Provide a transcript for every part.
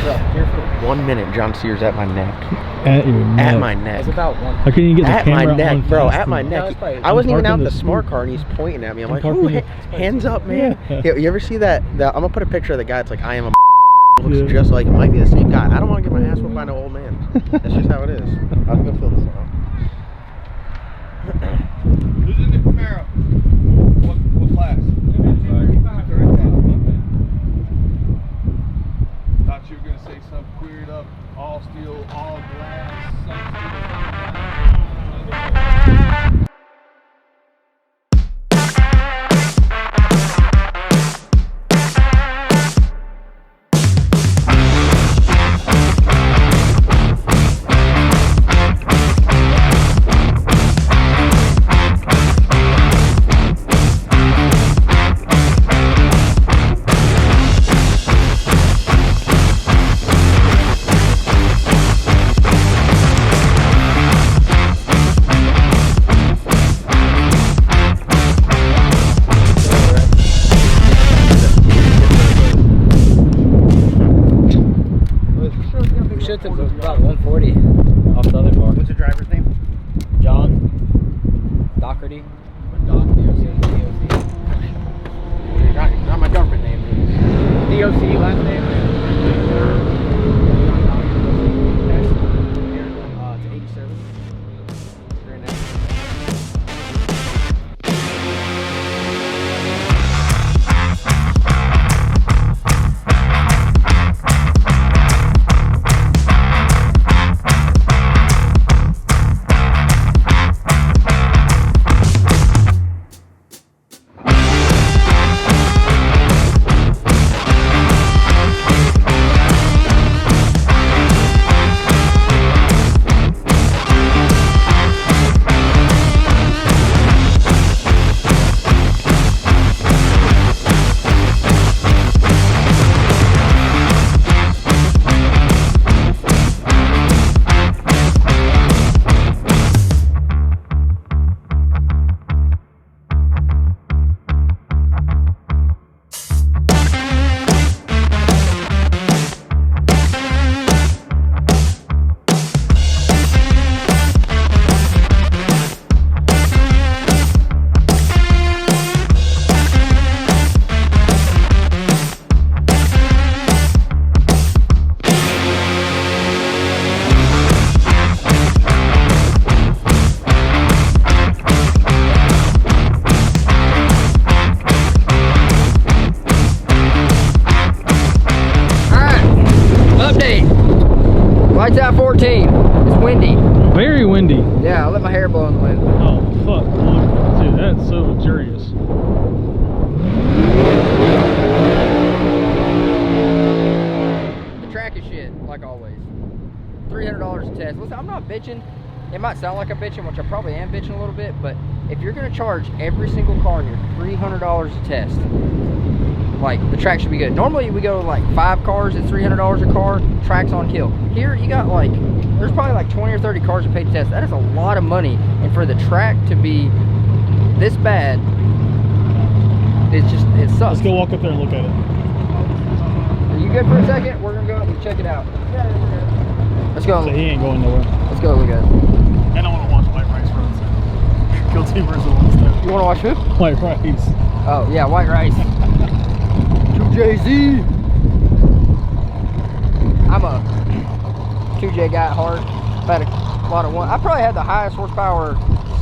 Here for 1 minute, John Sears at my neck. At your neck. At my neck. It's about one. How can you get the at camera my neck, on bro? fast At my enough? neck. No, I wasn't even out parking in the the smart scoop. car, and he's pointing at me. I'm like, parking ooh, the- hands up, man. Yeah. You ever see that? I'm gonna put a picture of the guy. It's like, I am a motherfucker. Looks just like, it might be the same guy. I don't want to get my ass whooped by no old man. That's just how it is. I'm gonna fill this out. Who's in the Camaro? What class? Thought you were gonna say something queered up, all steel, all glass, Shit took about 140 off the other car. What's the driver's name? John Doherty. Not my government name. DOC last name. It's 87. Right now. Lights out 14. It's windy. Very windy. Yeah, I let my hair blow in the wind. Oh, fuck. Look. Dude, that's so luxurious. The track is shit, like always. $300 a test. Listen, I'm not bitching. It might sound like I'm bitching, which I probably am bitching a little bit, but if you're gonna charge every single car here $300 a test, like, the track should be good. Normally we go to like 5 cars at $300 a car, track's on kill. Here you got like, there's probably like 20 or 30 cars that pay to test. That is a lot of money, and for the track to be this bad, it's just, it sucks. Let's go walk up there and look at it. Are you good for a second? We're gonna go up and check it out. Let's go. So he ain't going nowhere. Let's go look at it. I don't want to watch White Rice runs. Guilty versus one step. You wanna watch who? White Rice. Oh yeah, White Rice. 2JZ. I'm a 2J guy at heart. I've had a lot of one. I probably had the highest horsepower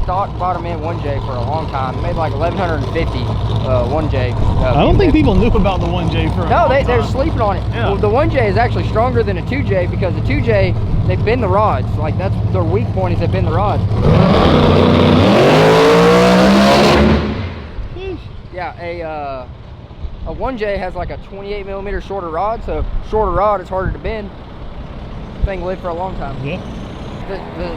stock bottom end 1J for a long time. Made like 1150 1J. I don't think people knew about the 1J for a long time. They're sleeping on it. Yeah. Well, the 1J is actually stronger than a 2J because the 2J, they bend the rods. Like, that's their weak point, is they bend the rods. Yeah, a 1J has like a 28 millimeter shorter rod, so shorter rod is harder to bend. Thing lived for a long time. Yeah. The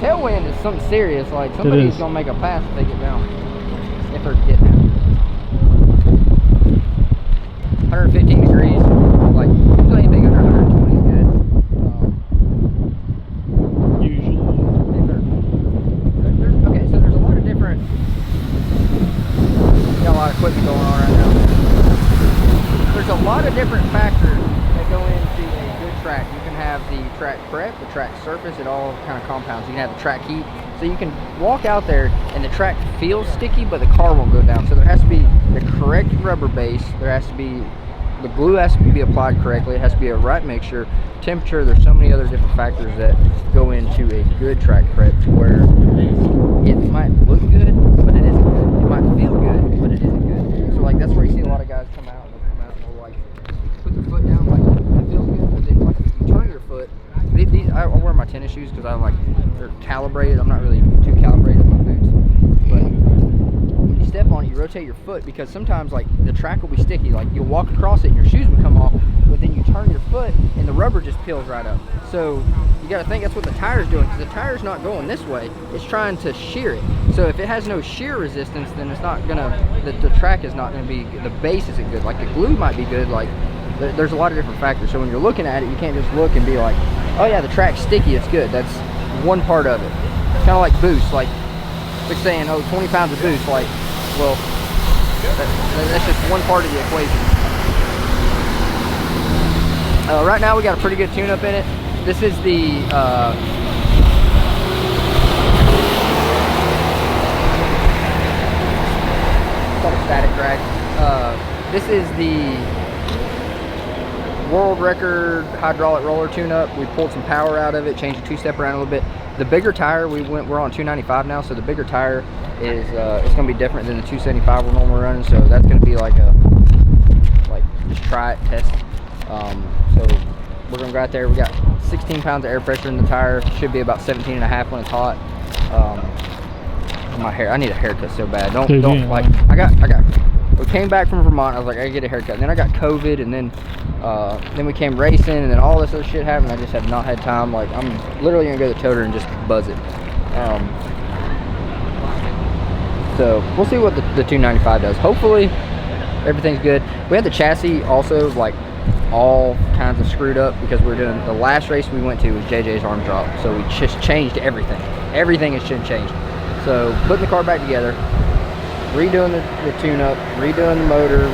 tailwind is something serious. Like, somebody's gonna make a pass if they get down. If they're getting out. 115 degrees. Like, usually anything under 120 is good. Usually. Okay, so there's a lot of different. Got a lot of equipment going on right now. There's a lot of different factors that go into a track prep, the track surface, it all kind of compounds. You can have the track heat, so you can walk out there and the track feels sticky, but the car won't go down. So there has to be the correct rubber base. There has to be, the glue has to be applied correctly. It has to be a right mixture, temperature. There's so many other different factors that go into a good track prep, to where it might look good, but it isn't good. It might feel good, but it isn't good. So like that's where you see a lot of guys come out and they'll like put their foot down, like that feels good, but then like if you turn your foot, I wear my tennis shoes because I'm like, they're calibrated. I'm not really too calibrated with my boots, but when you step on it, you rotate your foot, because sometimes like the track will be sticky. Like you'll walk across it and your shoes will come off, but then you turn your foot and the rubber just peels right up. So you got to think that's what the tire's doing, because the tire's not going this way. It's trying to shear it. So if it has no shear resistance, then it's not gonna, the track is not gonna be, the base isn't good. Like the glue might be good. Like there's a lot of different factors. So when you're looking at it, you can't just look and be like, oh yeah, the track's sticky, it's good. That's one part of it. It's kind of like boost. Like they're saying, oh, 20 pounds of boost. Like, well, that's just one part of the equation. Right now we got a pretty good tune-up in it. This is the it's called a static drag. This is the world record hydraulic roller tune-up. We pulled some power out of it, changed the two-step around a little bit. The bigger tire, we're on 295 now, so the bigger tire is it's going to be different than the 275 we're normally running. So that's going to be like just try it, test. So we're going to go out there. We got 16 pounds of air pressure in the tire. Should be about 17 and a half when it's hot. My hair, I need a haircut so bad. Don't like, we came back from Vermont. I was like, I gotta get a haircut. And then I got COVID, and then we came racing, and then all this other shit happened. I just have not had time. Like, I'm literally gonna go to the toter and just buzz it. So we'll see what the 295 does. Hopefully everything's good. We had the chassis also like all kinds of screwed up, because we're doing, the last race we went to was JJ's arm drop, so we just changed everything. Everything has been changed. So putting the car back together, redoing the tune-up, redoing the motor,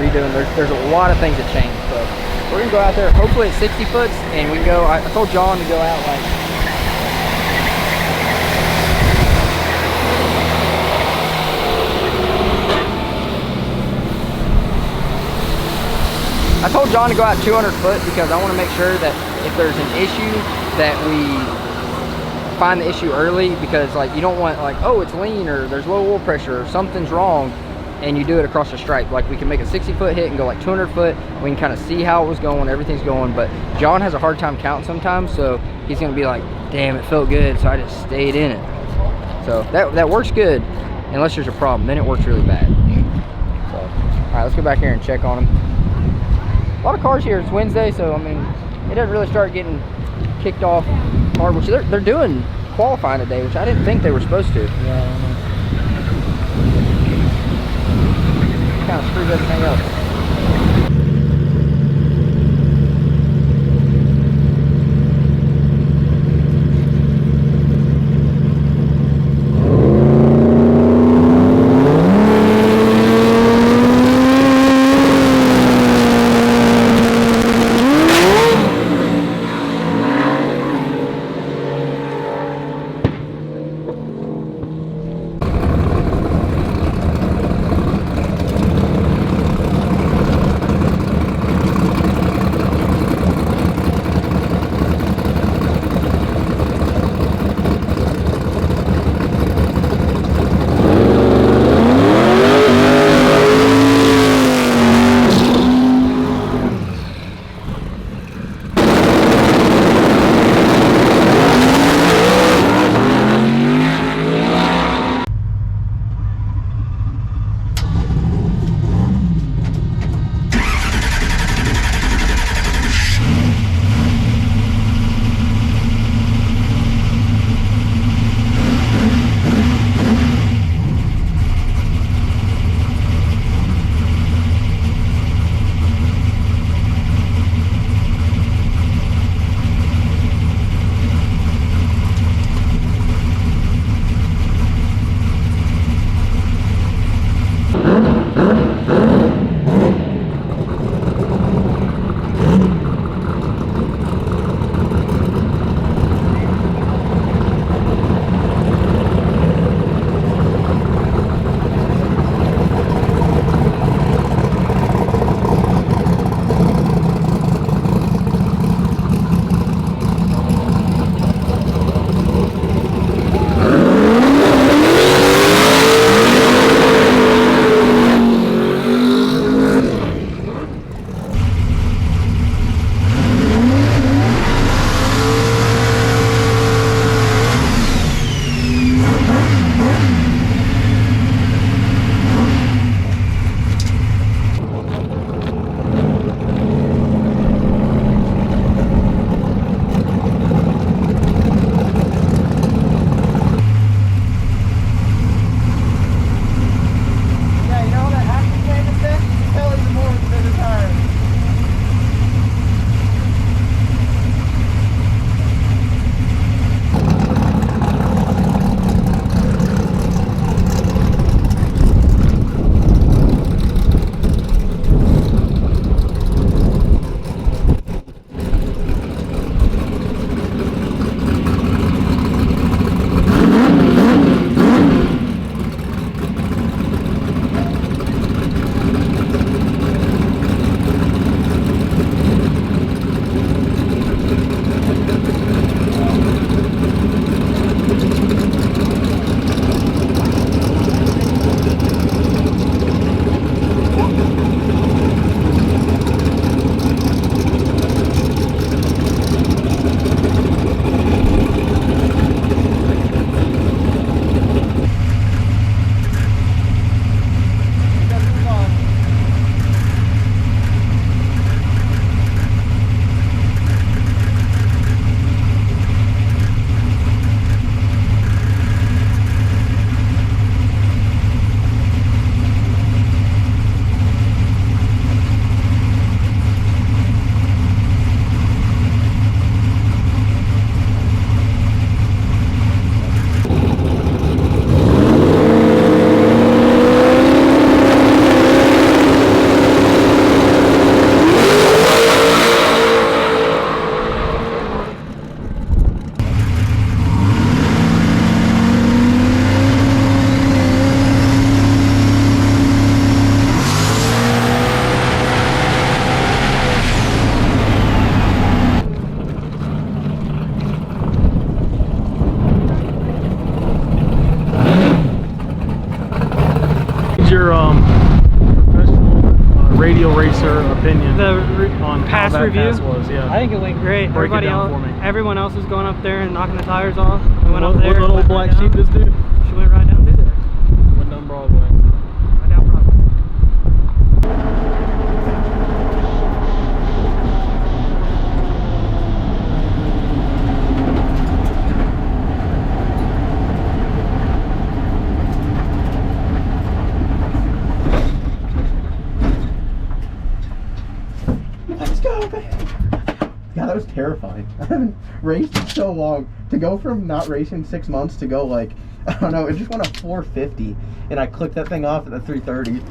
there's a lot of things that change. So we're gonna go out there, hopefully it's 60 foots, and we can go, I told John to go out like, I told John to go out 200 foot, because I want to make sure that if there's an issue that we find the issue early, because like you don't want like, oh, it's lean, or there's low oil pressure, or something's wrong, and you do it across the stripe. Like we can make a 60 foot hit and go like 200 foot. We can kind of see how it was going, everything's going, but John has a hard time counting sometimes, so he's going to be like, damn, it felt good, so I just stayed in it. So that works good, unless there's a problem, then it works really bad. So, all right, let's go back here and check on him. A lot of cars here. It's Wednesday, so I mean, it doesn't really start getting kicked off hard, which they're doing qualifying today, which I didn't think they were supposed to. Yeah, Kind of screws everything up. her opinion on past how that review pass was. Yeah. I think it went great. Break it Everybody down else, for me. everyone else was going up there and knocking the tires off. We went up What there. little went black right sheep down. this dude? She went right down through there. Went down Broadway. Right down Broadway. Let's go, man. Yeah, that was terrifying. I haven't raced in so long. To go from not racing 6 months to go like, I don't know, it just went up 450 and I clicked that thing off at the 330.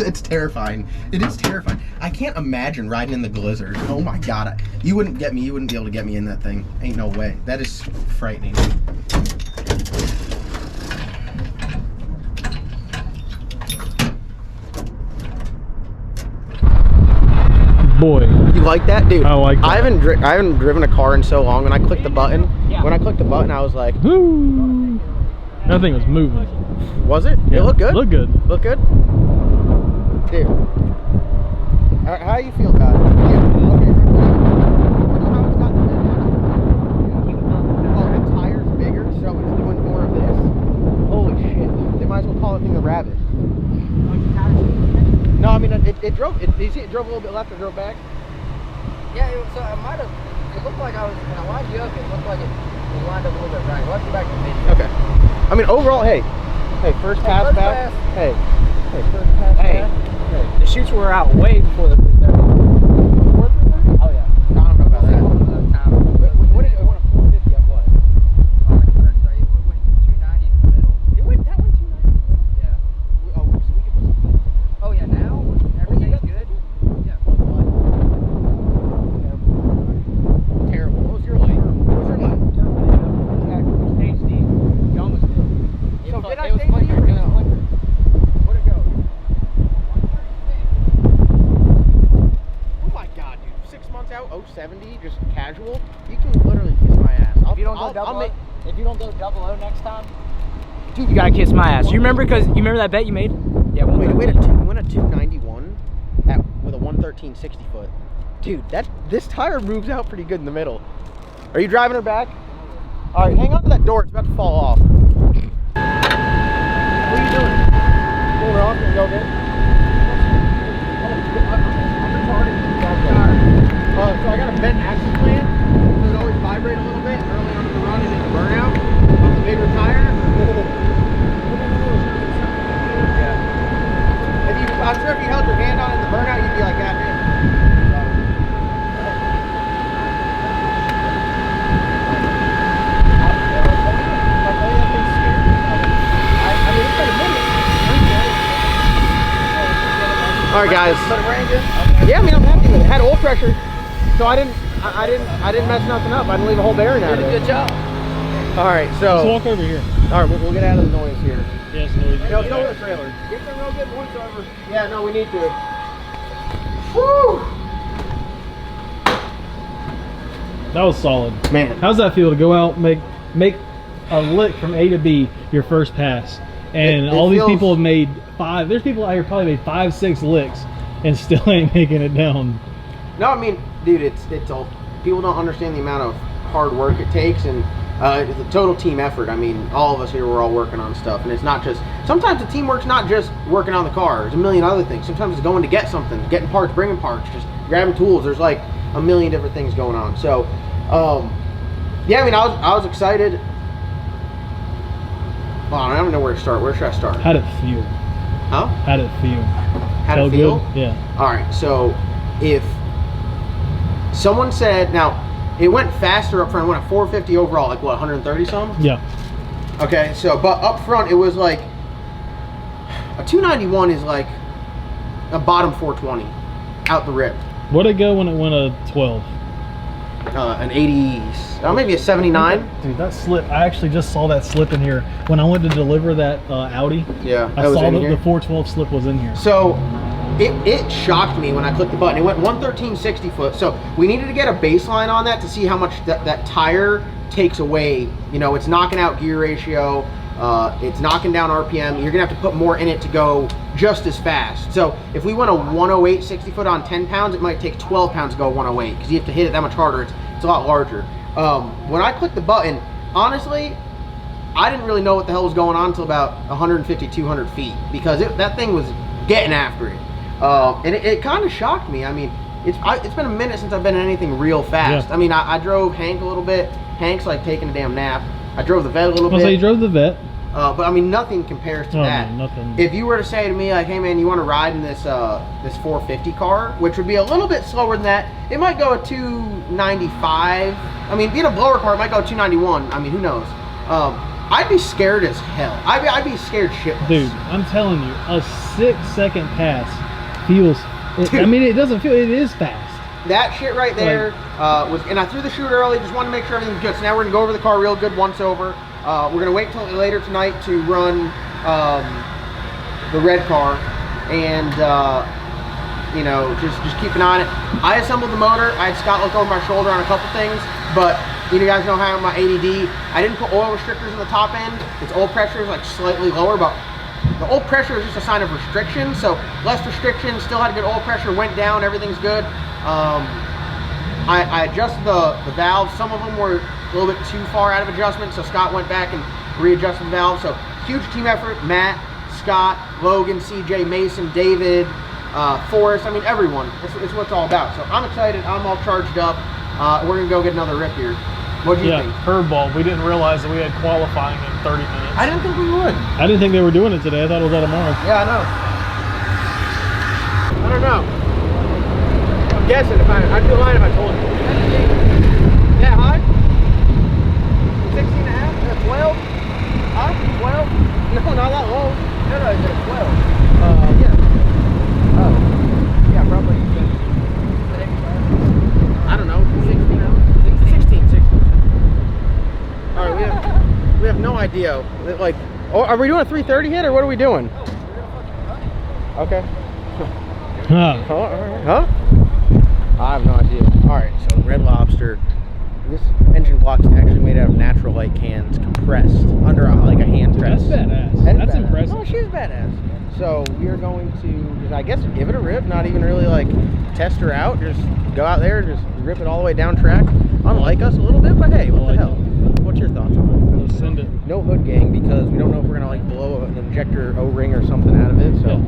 It's terrifying. It is terrifying. I can't imagine riding in the blizzard. Oh my God. You wouldn't get me. You wouldn't be able to get me in that thing. Ain't no way. That is frightening. Boy. You like that, dude? I like that. I haven't driven a car in so long. When I clicked the button, I was like, Woo! That thing was moving. was it? Yeah. It looked good. Looked good. Look good? Dude. How you feel about it? Okay, you know how it's got the tire's bigger, so it's doing more of this? Holy shit, dude. They might as well call it thing a rabbit. No, I mean, it drove, you see it drove a little bit left and drove back? Yeah, so I might have, it looked like when I lined you up, it looked like it lined up a little bit right. We'll have to go back to the video. Okay. I mean, overall, hey, first pass first back. pass. Hey, first pass back. Hey. The shoots were out way before the 330. Before 330? Oh yeah. I don't know about that. What did it went a 450 at what? Oh, like 130. It went 290 in the middle. That went 290? Yeah. Oh, we can put some. Oh yeah, now everything's good. Yeah. Terrible. What was your light? Exactly. Stage D. You almost did. So did I It was stage D flicker, or it was no? flicker. Where'd it go? Oh my God, dude. 6 months out, 070, just casual. You can literally kiss my ass. If you don't go double O next time, dude, you gotta kiss my ass. You remember that bet you made? Yeah. Wait, we went a 291 with a 113 60 foot. Dude, this tire moves out pretty good in the middle. Are you driving her back? All right, hang on to that door. It's about to fall off. What are you doing? Pull her off and go good. So I got a bent axle plan, so it always vibrate a little bit early on in the run and in the burnout on the bigger tire. Yeah. I'm sure if you held your hand on it in the burnout, you'd be like that, man. All right, guys. Yeah, I mean, I'm happy with it. Had oil pressure, so I didn't mess nothing up. I didn't leave a whole bearing out of it. Good job. All right, so. Let's walk over here. All right, we'll get out of the noise here. Yes, noise. No, let's go with the trailer. Get some real good voiceover. Yeah, no, we need to. Woo! That was solid. Man. How's that feel to go out, make a lick from A to B your first pass? And It all these feels- people have made 5. There's people out here probably made 5, 6 licks and still ain't making it down. No, I mean, dude, it's all. People don't understand the amount of hard work it takes, and it's a total team effort. I mean, all of us here, we're all working on stuff, and it's not just. Sometimes the teamwork's not just working on the car. There's a million other things. Sometimes it's going to get something, getting parts, bringing parts, just grabbing tools. There's like a million different things going on. So, yeah, I mean, I was excited. Well, I don't even know where to start. Where should I start? How'd it feel? Huh? How'd it feel? How'd it Felt feel? good? Yeah. All right, so if someone said, now it went faster up front, it went at 450 overall, like what, 130 some? Yeah. Okay, so but up front it was like a 291 is like a bottom 420 out the rip. What'd it go when it went a 12? An 80, maybe a 79. Dude, that slip, I actually just saw that slip in here. When I went to deliver that Audi, Yeah, I that was saw in that here. the 412 slip was in here. So it shocked me when I clicked the button. It went 113 60 foot. So we needed to get a baseline on that to see how much that tire takes away. You know, it's knocking out gear ratio. It's knocking down RPM. You're gonna have to put more in it to go just as fast. So if we went a 108 60 foot on 10 pounds, it might take 12 pounds to go 108 because you have to hit it that much harder. It's a lot larger. When I clicked the button, honestly, I didn't really know what the hell was going on until about 150, 200 feet because that thing was getting after it. And it kind of shocked me. I mean, it's been a minute since I've been in anything real fast. Yeah. I mean, I drove Hank a little bit. Hank's like taking a damn nap. I drove the vet a little bit. So you drove the vet. But I mean, nothing compares to that. No, nothing. If you were to say to me, like, hey man, you want to ride in this this 450 car, which would be a little bit slower than that, it might go at 295. I mean, being a blower car, it might go 291. I mean, who knows? I'd be scared as hell. I'd be scared shitless. Dude, I'm telling you, a 6-second pass feels. I mean, it doesn't feel. It is fast. That shit right there was, and I threw the chute early, just wanted to make sure everything was good. So now we're gonna go over the car real good once over. We're gonna wait till later tonight to run the red car, and you know, just keep an eye on it. I assembled the motor. I had Scott look over my shoulder on a couple things, but you guys know how my ADD. I didn't put oil restrictors in the top end. Its oil pressure is like slightly lower, but the oil pressure is just a sign of restriction. So less restriction, still had good oil pressure, went down, everything's good. I adjusted the valves. Some of them were a little bit too far out of adjustment, so Scott went back and readjusted the valves. So huge team effort. Matt, Scott, Logan, CJ, Mason, David, Forrest. I mean, everyone. It's what it's all about. So I'm excited. I'm all charged up. We're gonna go get another rip here. What do you think? Curveball. We didn't realize that we had qualifying in 30 minutes. I didn't think we would. I didn't think they were doing it today. I thought it was out tomorrow. Yeah, I know. I don't know. I'm guessing I'd be lying if I told you. Yeah, high? 16 and a half? 12? Huh? 12? No, not that low. No, I said 12. Yeah. Oh. Yeah, probably. I don't know. 16. All right, we have no idea. Like, are we doing a 330 hit or what are we doing? Okay. Huh. Huh? I have no idea. All right, so Red Lobster. This engine block is actually made out of natural light cans, compressed under like a hand press. That's badass. That's impressive. Oh, she's badass. So we are going to just, I guess, give it a rip. Not even really like test her out. Just go out there, just rip it all the way down track. Unlike us a little bit, but hey, what the hell? What's your thoughts on it? Let's send it. No hood gang because we don't know if we're gonna like blow an injector O-ring or something out of it. So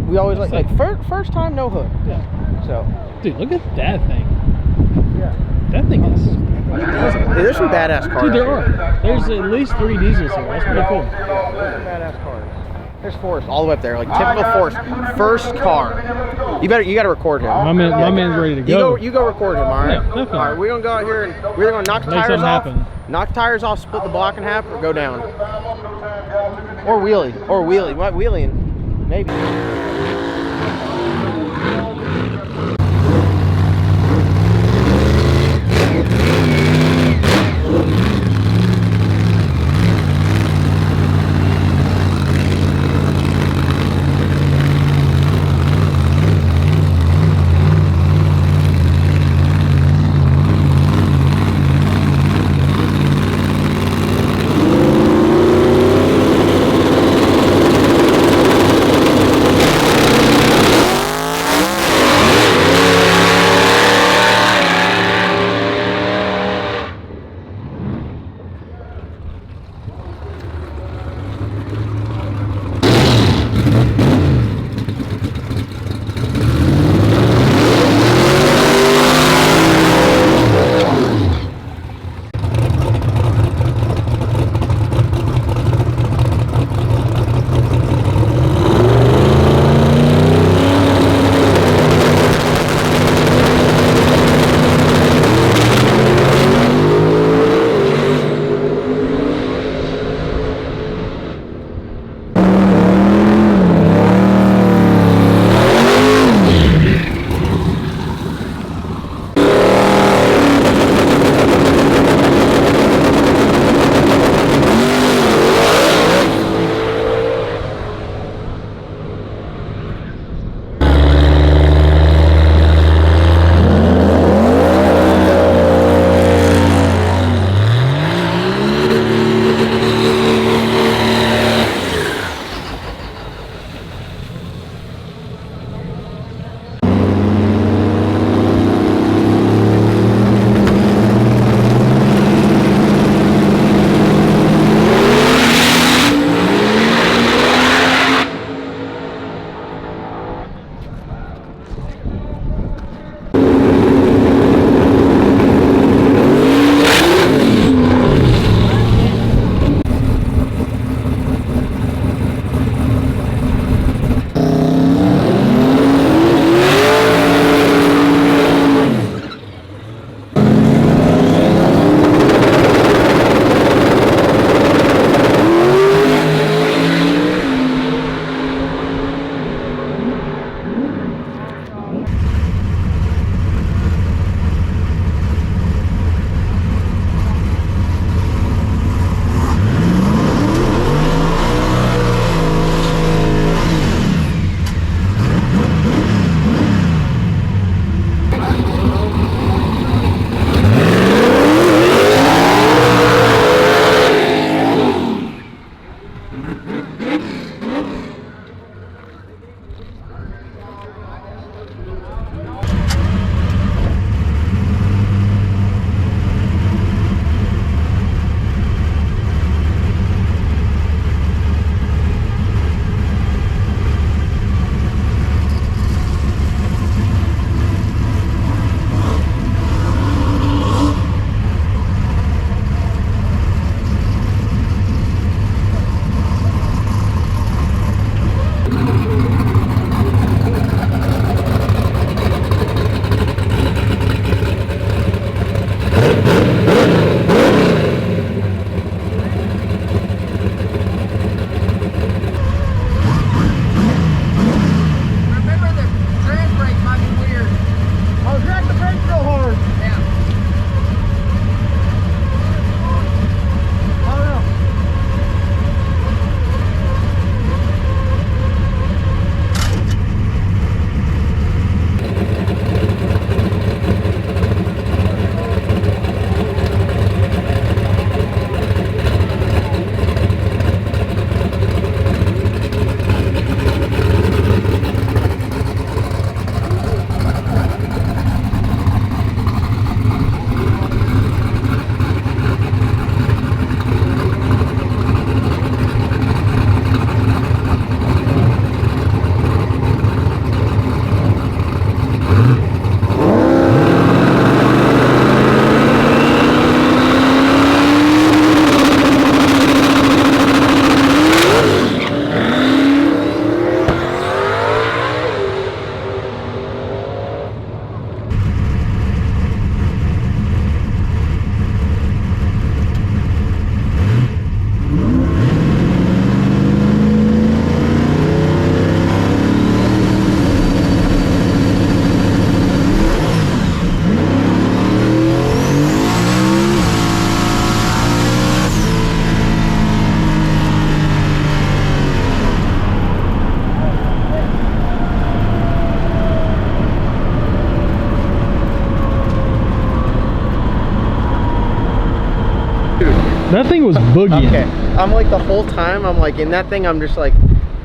we always like first time no hood. Yeah. So Dude, look at that thing. yeah, That thing is. Dude, there's some badass cars. Dude, there here. are. There's at least 3 diesels here. That's pretty cool. Yeah, there's some badass cars. There's Forrest all the way up there, like typical Forrest. First car. You gotta record him. My man's ready to go. You go record him, all right? Yeah, definitely. All right, we're gonna go out here and we're either gonna knock the Make tires off, something happen. knock tires off, split the block in half, or go down. Or wheelie. What wheeling? Maybe. That thing was boogieing. Okay, I'm like the whole time I'm like in that thing. I'm just like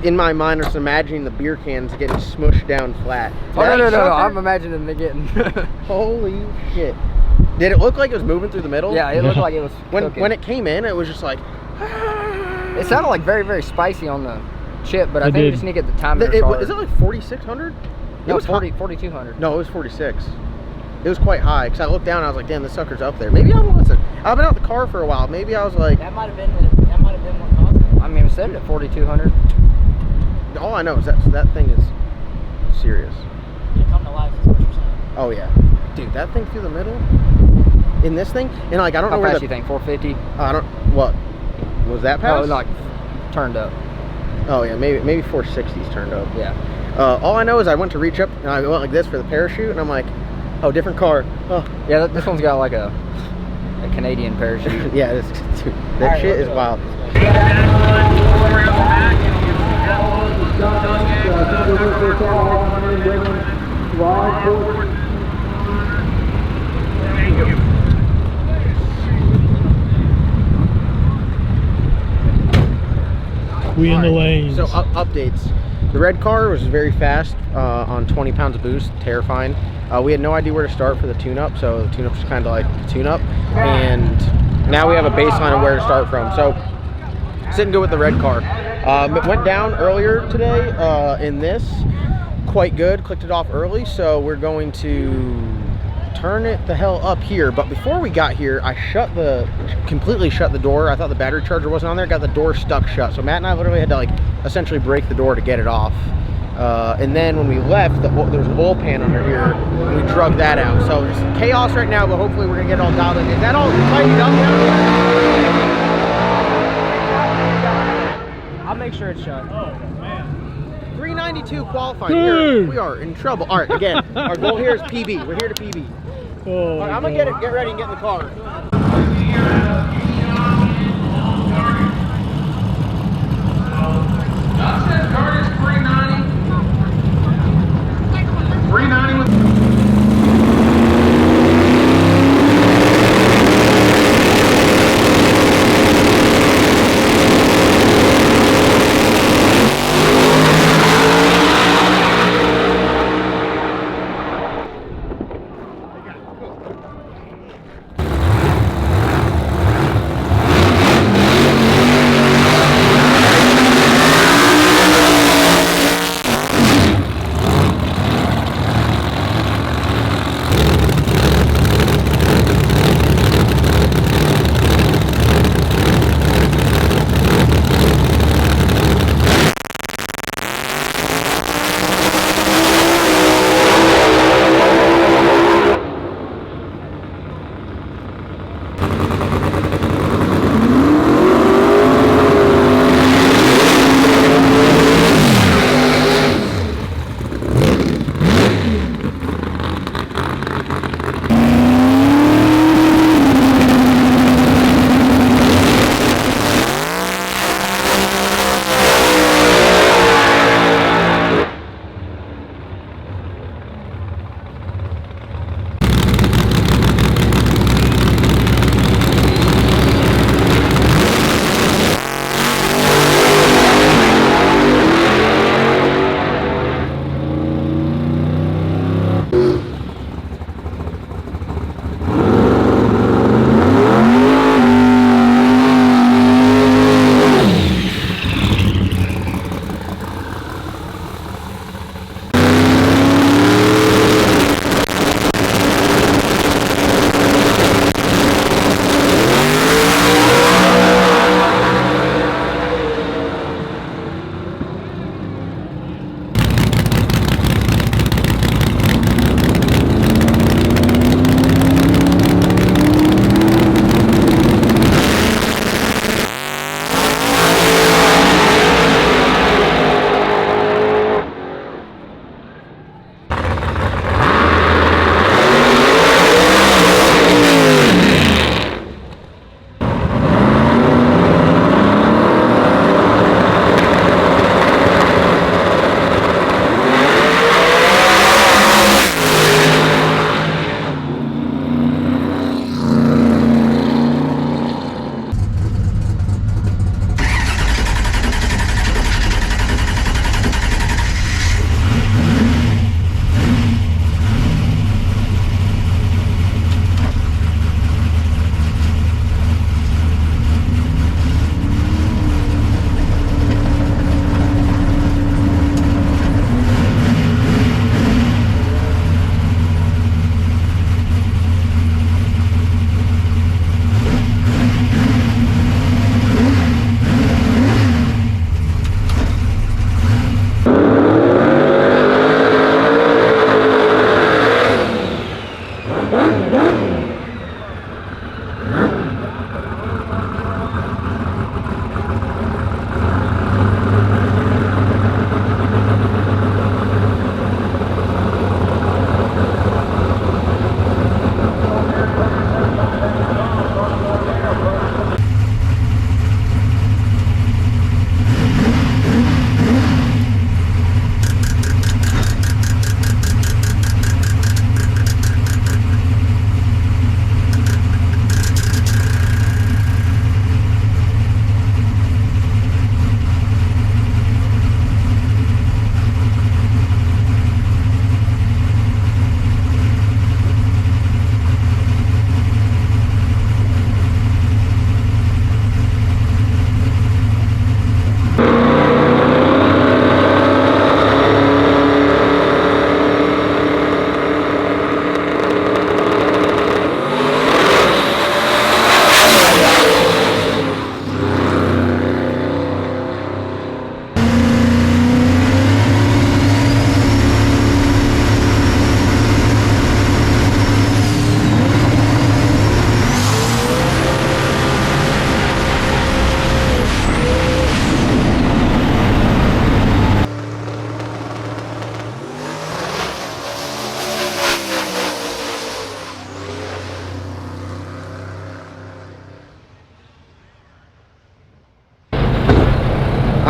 in my mind, I'm just imagining the beer cans getting smushed down flat. Oh, no. I'm imagining them getting. Holy shit! Did it look like it was moving through the middle? Yeah, it looked like it was. When it came in, it was just like. It sounded like very, very spicy on the chip, but I It think we did. just need to get the timer. Is it like 4,600? No, It was 4,200. No, it was 46. It was quite high because I looked down and I was like, damn, this sucker's up there. Maybe I wasn't. I've been out the car for a while. Maybe I was like. That might have been what caused it. I mean, we set it at 4,200. All I know is that thing is serious. You come to life is what you're saying. Oh yeah, dude, that thing through the middle in this thing, and like I don't How know where fast the. you think? 450? I don't. What was that No, pass? like turned up. Oh yeah, maybe 460s turned up. Yeah. All I know is I went to reach up and I went like this for the parachute, and I'm like, oh, different car. Oh Yeah, this one's got like a Canadian parachute. yeah, dude, that shit is wild. We in the lanes. So updates. The red car was very fast on 20 pounds of boost, terrifying. We had no idea where to start for the tune-up, so the tune-up was kind of like the tune-up. And now we have a baseline of where to start from. So sitting good with the red car. It went down earlier today in this, quite good. Clicked it off early, so we're going to turn it the hell up here. But before we got here, I completely shut the door. I thought the battery charger wasn't on there. Got the door stuck shut. So Matt and I literally had to like essentially break the door to get it off. And then when we left, there was an oil pan under here, and we drug that out. So just chaos right now, but hopefully we're gonna get it all dialed in. Is that all tightened up now? I'll make sure it's shut. Oh, man. 392 qualifying. Here, we are in trouble. All right, again, our goal here is PB. We're here to PB. Oh, All right, I'm gonna get ready and get in the car. Card is 390. 390 with.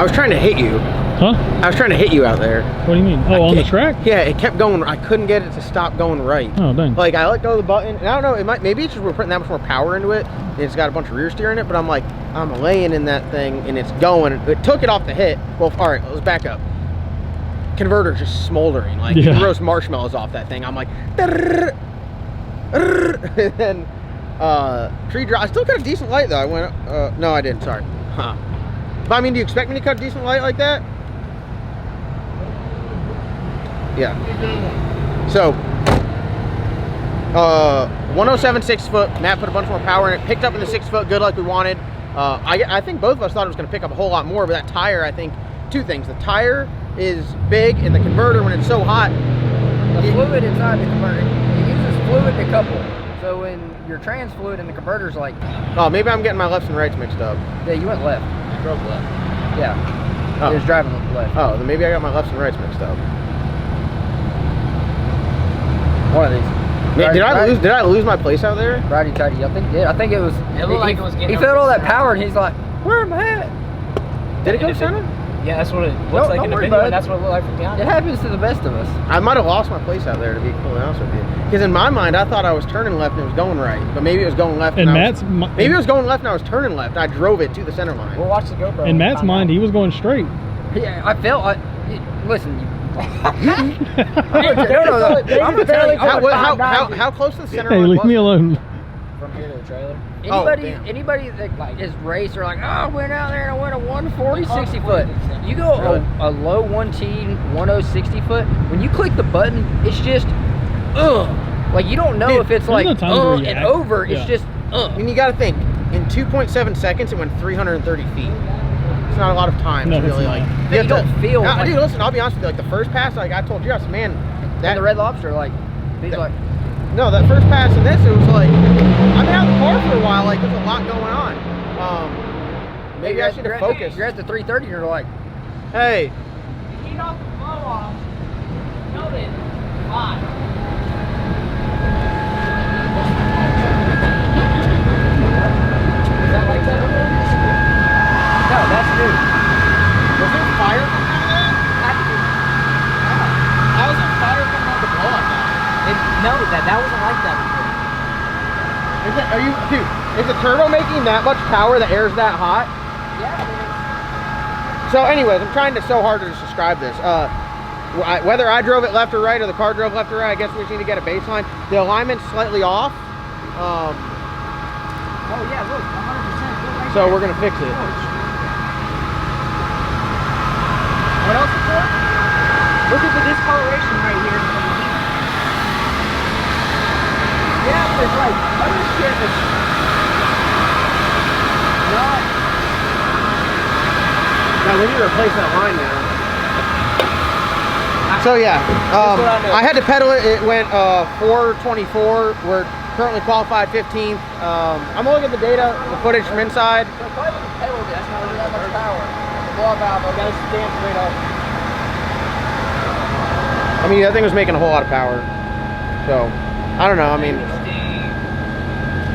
was trying to hit you. Huh? I was trying to hit you out there. What do you mean? Oh, on the track? Yeah, it kept going. I couldn't get it to stop going right. Oh, dang. Like, I let go of the button, and I don't know, maybe it's just we're putting that much more power into it, and it's got a bunch of rear steer in it, but I'm like, I'm laying in that thing, and it's going. It took it off the hit. Well, all right, let's back up. Converter's just smoldering. Like, you can roast marshmallows off that thing. I'm like, and then tree drop. I still cut a decent light, though. I went, no, I didn't, sorry. Huh. But I mean, do you expect me to cut a decent light like that? Yeah. So, 107 6 foot. Matt put a bunch more power in it. Picked up in the 6 foot good like we wanted. I think both of us thought it was going to pick up a whole lot more, but that tire, I think, two things. The tire is big, and the converter, when it's so hot. The fluid inside the converter, it uses fluid to couple. So when your trans fluid and the converter's like... Oh, maybe I'm getting my lefts and rights mixed up. Yeah, you went left. You drove left. Yeah. Oh. He was driving left. Oh, then maybe I got my lefts and rights mixed up. One of these. Did I lose my place out there? Brady tighty. I think he did. I think it was. It looked like it was getting. He felt all that power, and he's like, "Where am I at?" Did it go center? Yeah, that's what it looks like in the video, and that's what it looked like from behind. It happens to the best of us. I might have lost my place out there, to be completely honest with you. Because in my mind, I thought I was turning left and it was going right, but maybe it was going left. And maybe it was going left and I was turning left. I drove it to the center line. We'll watch the GoPro. In Matt's mind, he was going straight. Yeah, I felt. Listen, you. I'm gonna tell you how close to the center Hey, line leave was me it? alone. From here to the trailer. Anybody that like is race or like, oh, I went out there and I went a 140 60 foot. You go a low 110 60 foot. When you click the button, it's just like you don't know if it's like and over. It's just I mean, you got to think. In 2.7 seconds, it went 330 feet. It's not a lot of time to really like. You don't feel. Dude, listen. I'll be honest with you. Like the first pass, like I told you, I said, man, that the Red Lobster, like he's like. No, that first pass in this, it was like I've been out of the car for a while. Like there's a lot going on. Maybe I should have focused. You're at the 330, and you're like, hey. Heat off the blow off. No, then hot. Is that like that over there? no, that's new. Was there fire coming out of that? How was there fire coming out of the blow off now? No, that wasn't like that before. Is the turbo making that much power? The air's that hot? Yeah. So anyways, I'm trying so hard to just describe this. Whether I drove it left or right or the car drove left or right, I guess we just need to get a baseline. The alignment's slightly off. Oh yeah, look, 100%. So we're gonna fix it. What else is there? Look at the discoloration right here. Yeah, there's like other shit that's not. Now we need to replace that line now. So yeah, I had to pedal it. It went 424. We're currently qualified 15th. I'm looking at the data, the footage from inside. So probably with the pedal, that's not really that much power. The blow valve, I got to stand straight up. I mean, that thing was making a whole lot of power. So, I don't know. I mean,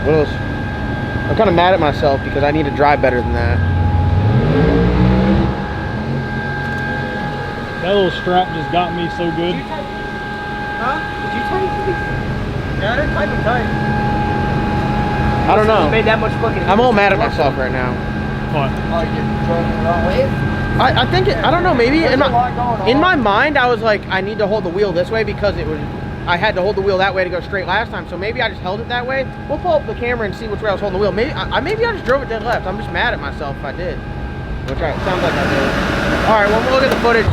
what else? I'm kind of mad at myself because I need to drive better than that. That little strap just got me so good. Huh? Did you tighten these? Yeah, I didn't tighten tight. I don't know. You made that much fucking. I'm all mad at myself right now. What? Oh, you're driving the wrong way? I think I don't know, maybe There's a lot going in on. my mind I was like, I need to hold the wheel this way because I had to hold the wheel that way to go straight last time, so maybe I just held it that way. We'll pull up the camera and see which way I was holding the wheel. Maybe I just drove it dead left. I'm just mad at myself if I did. Which sounds like I did. Alright, well, we'll look at the footage.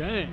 Dang.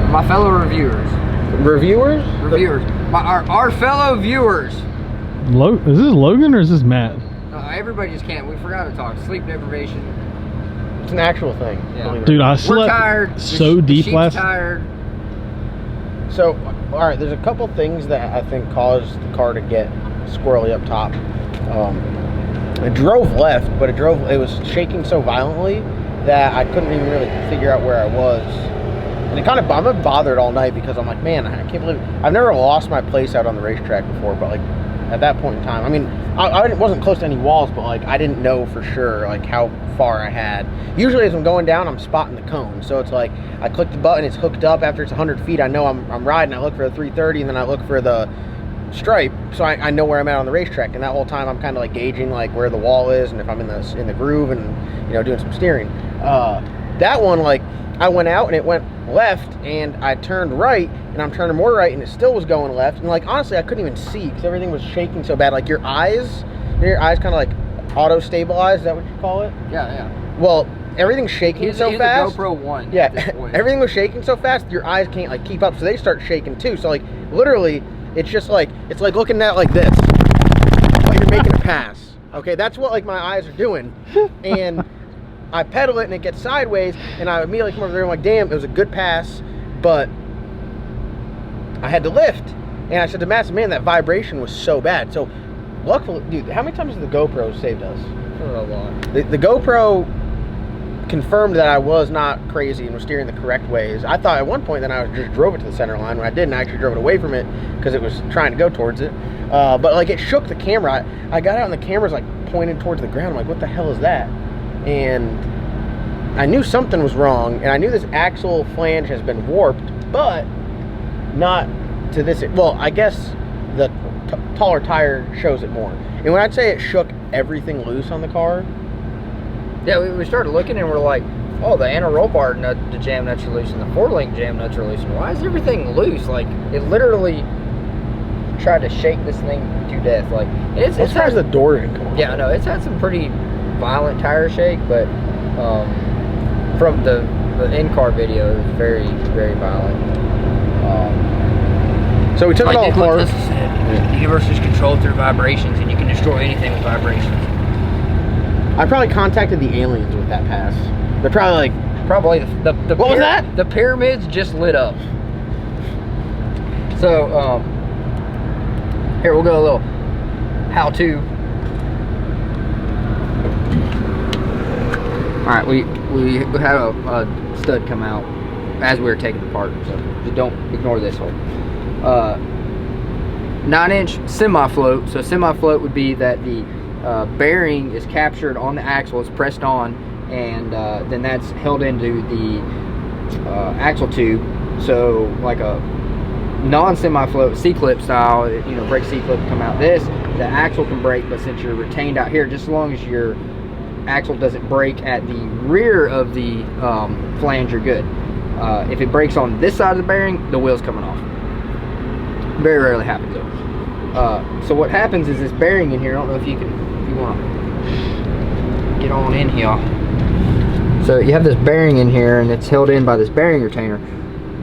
My fellow reviewers. Reviewers? Reviewers. Our fellow viewers. Is this Logan or is this Matt? Everybody just can't. We forgot to talk. Sleep deprivation. It's an actual thing. Yeah. Dude, I We're slept tired. so the deep sheep's last. tired. So, all right, there's a couple things that I think caused the car to get squirrely up top. It drove left, but it was shaking so violently that I couldn't even really figure out where I was. And I'm bothered all night because I'm like, man, I can't believe I've never lost my place out on the racetrack before, but like at that point in time, I mean, I wasn't close to any walls, but like I didn't know for sure like how far I had. Usually as I'm going down, I'm spotting the cone, so it's like I click the button, it's hooked up. After it's 100 feet, I know I'm riding. I look for the 330, and then I look for the stripe, so I know where I'm at on the racetrack. And that whole time, I'm kind of like gauging like where the wall is and if I'm in the groove, and doing some steering. That one, like I went out and it went left, and I turned right, and I'm turning more right, and it still was going left. And like honestly, I couldn't even see because everything was shaking so bad. Like your eyes kind of like auto stabilize. Is that what you call it? Yeah. Well, everything's shaking so fast. The GoPro 1. Yeah, everything was shaking so fast, your eyes can't like keep up, so they start shaking too. So like literally, it's just like it's like looking at like this, like you're making a pass. Okay, that's what like my eyes are doing, and I pedal it and it gets sideways, and I immediately come over there and I'm like, damn, it was a good pass, but I had to lift. And I said to Matt, man, that vibration was so bad. So luckily, dude, how many times has the GoPro saved us? A lot. The GoPro confirmed that I was not crazy and was steering the correct ways. I thought at one point that I just drove it to the center line when I didn't. I actually drove it away from it because it was trying to go towards it. But like it shook the camera. I got out and the camera's like pointed towards the ground. I'm like, what the hell is that? And I knew something was wrong, and I knew this axle flange has been warped, but not to this. Well, I guess the taller tire shows it more. And when I'd say it shook everything loose on the car. Yeah, we started looking and we're like, oh, the anti-roll bar nut, the jam nuts are loose, and the four-link jam nuts are loose. And why is everything loose? Like, it literally tried to shake this thing to death. Like, it's had the door didn't come off. Yeah, I know. It's had some pretty violent tire shake, but from the in-car video, it was very, very violent. So we took it all apart. Like Tesla said, the universe is controlled through vibrations, and you can destroy anything with vibrations. I probably contacted the aliens with that pass. They're probably like... Probably the what was that? The pyramids just lit up. So, here, we'll go a little how-to. Alright, we had a stud come out as we were taking it apart, so just don't ignore this hole. 9-inch semi-float. So semi-float would be that the bearing is captured on the axle, it's pressed on, and then that's held into the axle tube. So like a non-semi-float C-clip style, you know, brake C-clip come out. The axle can break, but since you're retained out here, just as long as your axle doesn't break at the rear of the flange, you're good. If it breaks on this side of the bearing, the wheel's coming off. Very rarely happens though. So what happens is this bearing in here, I don't know if you want to get on in here. So you have this bearing in here and it's held in by this bearing retainer.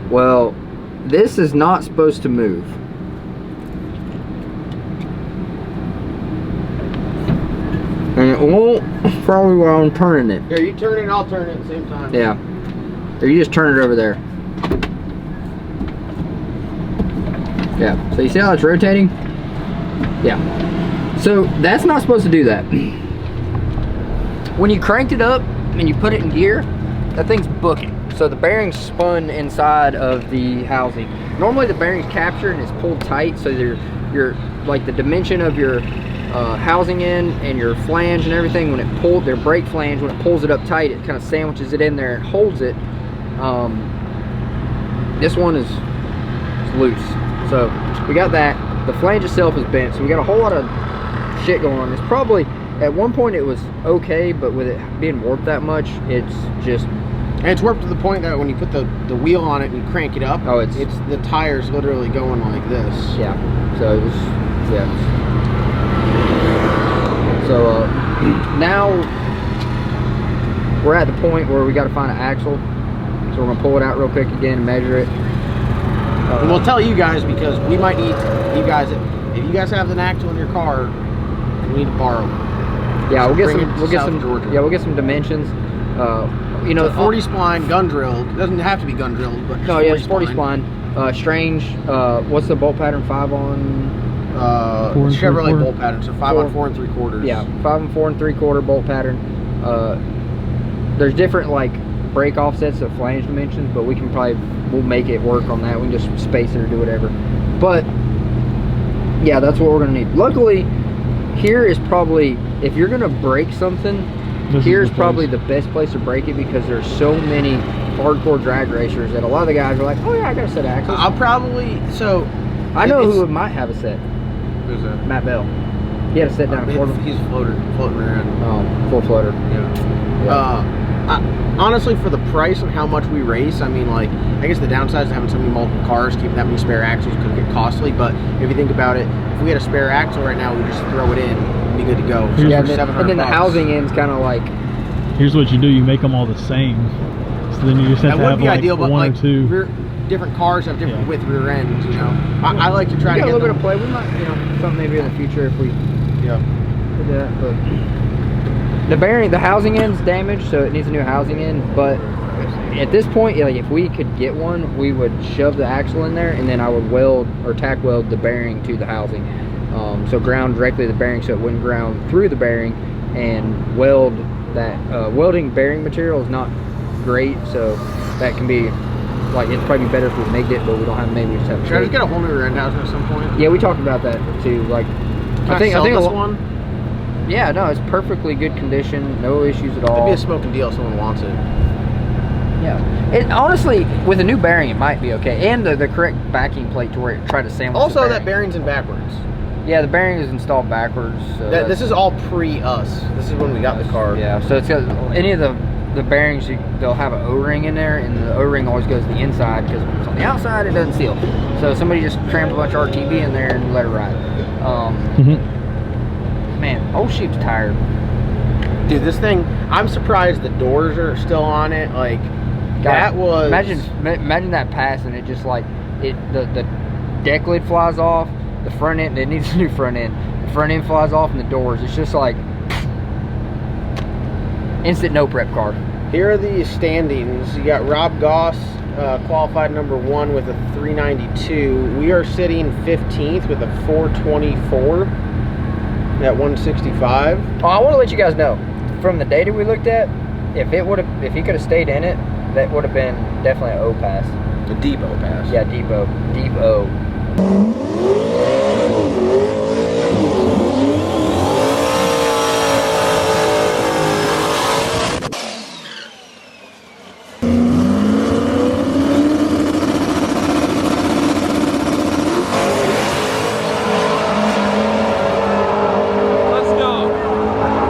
Well, this is not supposed to move. And it won't probably while I'm turning it. Here, you turn it, I'll turn it at the same time. Yeah. Or you just turn it over there. Yeah. So you see how it's rotating? Yeah. So that's not supposed to do that. When you cranked it up and you put it in gear, that thing's booking. So the bearing's spun inside of the housing. Normally the bearing's captured and it's pulled tight, so your like the dimension of your housing end and your flange and everything, when it pulled their brake flange, when it pulls it up tight, it kind of sandwiches it in there and holds it. This one is loose, so we got that. The flange itself is bent, so we got a whole lot of shit going on. It's probably at one point it was okay, but with it being warped that much, it's just, and it's warped to the point that when you put the wheel on it and you crank it up, oh, it's the tires literally going like this. Yeah. So it was, yeah. So now we're at the point where we got to find an axle. So we're gonna pull it out real quick again and measure it. And we'll tell you guys, because we might need you guys, if you guys have an axle in your car, we need to borrow. Yeah, So we'll bring get it some. to We'll get South some. Georgia. Yeah, we'll get some dimensions. You know, It's a 40 spline gun drilled. It doesn't have to be gun drilled, but no, yeah, it's 40 spline. Strange. What's the bolt pattern? 5 on. 4 and Chevrolet 3/4. bolt pattern, so 5 on 4 3/4. Yeah, 5 and 4 3/4 bolt pattern. There's different like brake offsets of flange dimensions, but we'll make it work on that. We can just space it or do whatever. But yeah, that's what we're gonna need. Luckily, here is probably, if you're gonna break something, here's probably the best place to break it, because there's so many hardcore drag racers that a lot of the guys are like, oh yeah, I got a set of axles. I'll probably, so I know who might have a set. Who's that? Matt Bell. He had a set down. he's floating around. Oh, full floater. Yeah. Honestly, for the price and how much we race, I mean, like, I guess the downside is having so many multiple cars, keeping that many spare axles could get costly. But if you think about it, if we had a spare axle right now, we just throw it in and be good to go. So Yeah, for and then the housing end's kind of like. Here's what you do: you make them all the same. So then you just have that to would have be like ideal, but one like or two. different cars have different width rear ends. You know, I like to try We to got get a little bit them. of play. We might, something maybe in the future if we Yeah. did that. But the bearing, the housing end's damaged, so it needs a new housing end. But at this point, like, if we could get one, we would shove the axle in there, and then I would weld or tack weld the bearing to the housing. So ground directly the bearing, so it wouldn't ground through the bearing, and weld that. Welding bearing material is not great, so that can be like, it'd probably be better if we made it, but we don't have maybe we just have. Should I just get a whole new rear end housing at some point? Yeah, we talked about that too. Like, I think this a one. Yeah, no, it's perfectly good condition, no issues at all. It'd be a smoking deal if someone wants it. Yeah, it honestly, with a new bearing, it might be okay, and the correct backing plate to where it try to sandwich. Also, the that bearing's in backwards. Yeah, the bearing is installed backwards. So This is all pre-us. This is when we got the car. Yeah, so it's got any of the bearings. They'll have an O-ring in there, and the O-ring always goes to the inside, because when it's on the outside, it doesn't seal. So somebody just crammed a bunch of RTV in there and let it ride. Man, old sheep's tired. Dude, this thing, I'm surprised the doors are still on it. Like, that was... Imagine that pass, and it just like, the deck lid flies off, the front end, it needs a new front end. The front end flies off, and the doors, it's just like instant no prep car. Here are the standings. You got Rob Goss, qualified number 1 with a 392. We are sitting 15th with a 424 at 165. Oh, I want to let you guys know, from the data we looked at, if he could have stayed in it, that would have been definitely an O pass. The deep O pass. Yeah, deep O.